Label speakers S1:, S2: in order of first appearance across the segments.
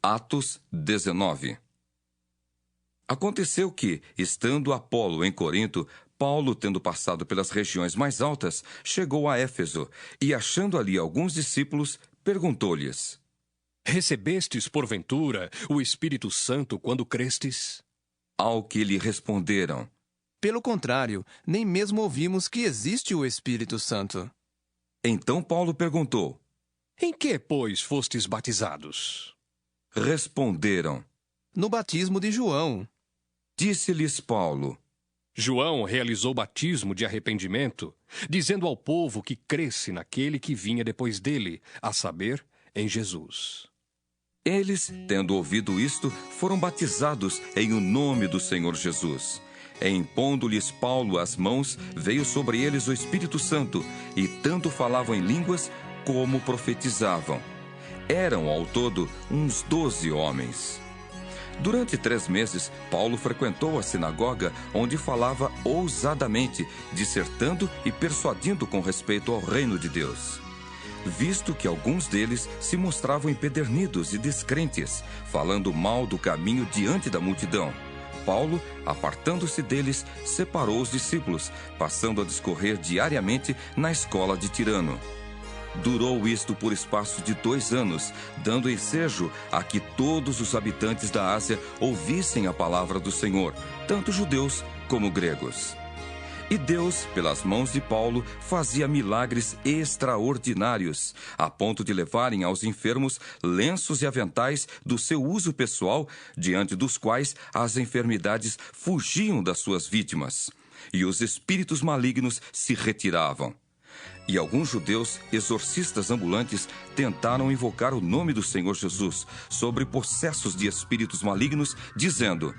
S1: Atos 19. Aconteceu que, estando Apolo em Corinto, Paulo, tendo passado pelas regiões mais altas, chegou a Éfeso e, achando ali alguns discípulos, perguntou-lhes:
S2: Recebestes, porventura, o Espírito Santo quando crestes?
S1: Ao que lhe responderam:
S3: Pelo contrário, nem mesmo ouvimos que existe o Espírito Santo.
S1: Então Paulo perguntou:
S2: Em que, pois, fostes batizados?
S1: Responderam:
S3: No batismo de João.
S1: Disse-lhes Paulo:
S2: João realizou batismo de arrependimento, dizendo ao povo que cresce naquele que vinha depois dele, a saber, em Jesus.
S1: Eles, tendo ouvido isto, foram batizados em o nome do Senhor Jesus. E impondo-lhes Paulo as mãos, veio sobre eles o Espírito Santo, e tanto falavam em línguas como profetizavam. Eram, ao todo, uns 12 homens. Durante 3 meses, Paulo frequentou a sinagoga, onde falava ousadamente, dissertando e persuadindo com respeito ao reino de Deus. Visto que alguns deles se mostravam empedernidos e descrentes, falando mal do caminho diante da multidão, Paulo, apartando-se deles, separou os discípulos, passando a discorrer diariamente na escola de Tirano. Durou isto por espaço de 2 anos, dando ensejo a que todos os habitantes da Ásia ouvissem a palavra do Senhor, tanto judeus como gregos. E Deus, pelas mãos de Paulo, fazia milagres extraordinários, a ponto de levarem aos enfermos lenços e aventais do seu uso pessoal, diante dos quais as enfermidades fugiam das suas vítimas, e os espíritos malignos se retiravam. E alguns judeus, exorcistas ambulantes, tentaram invocar o nome do Senhor Jesus sobre possessos de espíritos malignos, dizendo: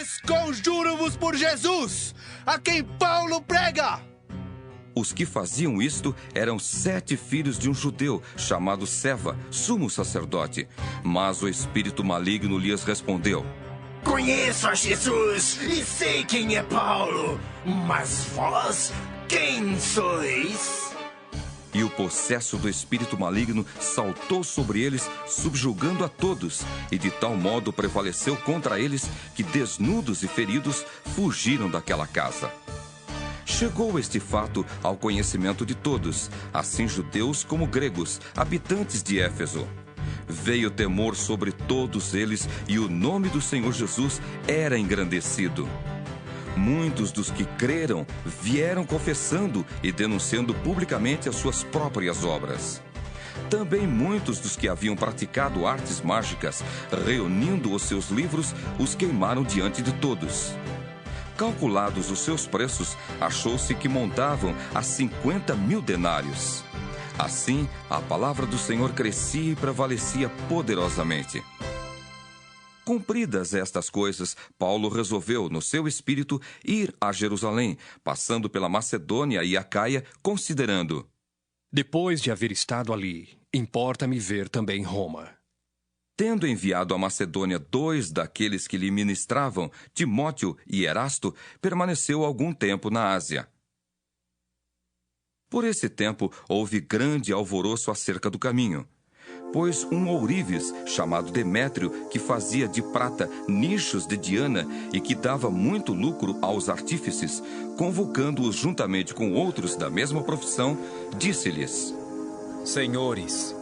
S4: Esconjuro-vos por Jesus, a quem Paulo prega!
S1: Os que faziam isto eram 7 filhos de um judeu chamado Seva, sumo sacerdote. Mas o espírito maligno lhes respondeu:
S5: Conheço a Jesus e sei quem é Paulo, mas vós, quem sois?
S1: E o possesso do espírito maligno saltou sobre eles, subjugando a todos, e de tal modo prevaleceu contra eles que, desnudos e feridos, fugiram daquela casa. Chegou este fato ao conhecimento de todos, assim judeus como gregos, habitantes de Éfeso. Veio temor sobre todos eles, e o nome do Senhor Jesus era engrandecido. Muitos dos que creram vieram confessando e denunciando publicamente as suas próprias obras. Também muitos dos que haviam praticado artes mágicas, reunindo os seus livros, os queimaram diante de todos. Calculados os seus preços, achou-se que montavam a 50.000 denários. Assim, a palavra do Senhor crescia e prevalecia poderosamente. Cumpridas estas coisas, Paulo resolveu, no seu espírito, ir a Jerusalém, passando pela Macedônia e Acaia, considerando:
S2: Depois de haver estado ali, importa-me ver também Roma.
S1: Tendo enviado à Macedônia 2 daqueles que lhe ministravam, Timóteo e Erasto, permaneceu algum tempo na Ásia. Por esse tempo, houve grande alvoroço acerca do caminho. Pois um ourives, chamado Demétrio, que fazia de prata nichos de Diana e que dava muito lucro aos artífices, convocando-os juntamente com outros da mesma profissão, disse-lhes:
S6: Senhores,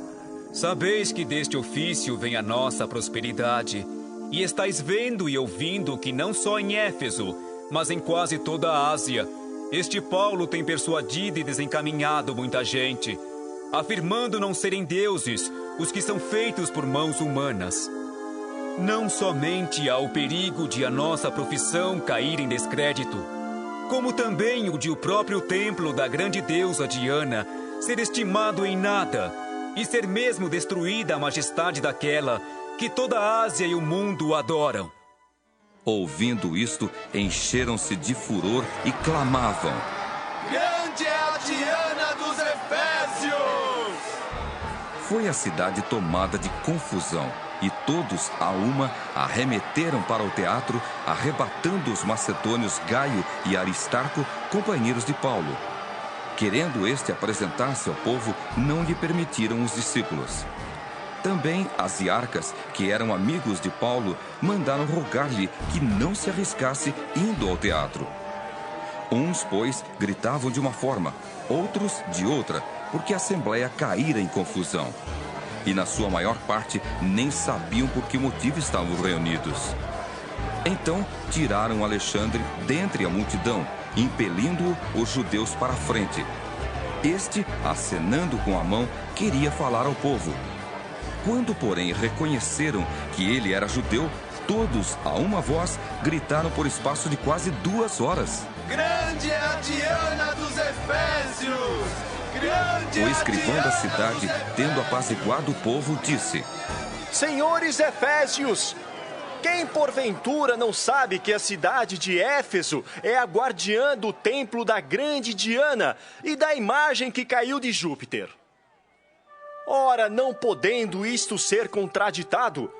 S6: sabeis que deste ofício vem a nossa prosperidade, e estáis vendo e ouvindo que não só em Éfeso, mas em quase toda a Ásia, este Paulo tem persuadido e desencaminhado muita gente, afirmando não serem deuses os que são feitos por mãos humanas. Não somente há o perigo de a nossa profissão cair em descrédito, como também o de o próprio templo da grande deusa Diana ser estimado em nada e ser mesmo destruída a majestade daquela que toda a Ásia e o mundo adoram.
S1: Ouvindo isto, encheram-se de furor e clamavam:
S4: Grande é a Diana dos Efésios!
S1: Foi a cidade tomada de confusão, e todos, a uma, arremeteram para o teatro, arrebatando os macedônios Gaio e Aristarco, companheiros de Paulo. Querendo este apresentar-se ao povo, não lhe permitiram os discípulos. Também as iarcas, que eram amigos de Paulo, mandaram rogar-lhe que não se arriscasse indo ao teatro. Uns, pois, gritavam de uma forma, outros de outra, porque a assembleia caíra em confusão. E na sua maior parte nem sabiam por que motivo estavam reunidos. Então tiraram Alexandre dentre a multidão, impelindo-o os judeus para a frente. Este, acenando com a mão, queria falar ao povo. Quando, porém, reconheceram que ele era judeu, todos, a uma voz, gritaram por espaço de quase 2 horas.
S4: Grande é a Diana dos Efésios! Grande
S1: O escrivão da cidade, tendo apaziguado o povo, disse:
S7: Senhores Efésios, quem porventura não sabe que a cidade de Éfeso é a guardiã do templo da grande Diana e da imagem que caiu de Júpiter? Ora, não podendo isto ser contraditado,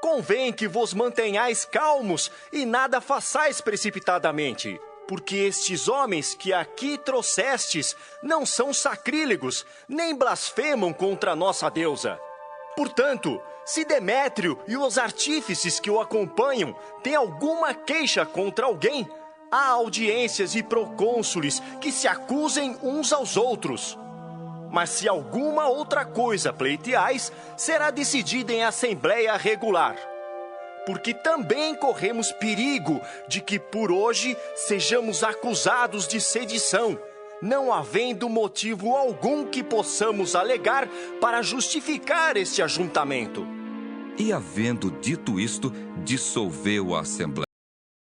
S7: convém que vos mantenhais calmos e nada façais precipitadamente, porque estes homens que aqui trouxestes não são sacrílegos, nem blasfemam contra a nossa deusa. Portanto, se Demétrio e os artífices que o acompanham têm alguma queixa contra alguém, há audiências e procônsules que se acusem uns aos outros. Mas se alguma outra coisa pleiteais, será decidida em assembleia regular. Porque também corremos perigo de que por hoje sejamos acusados de sedição, não havendo motivo algum que possamos alegar para justificar este ajuntamento.
S1: E havendo dito isto, dissolveu a assembleia.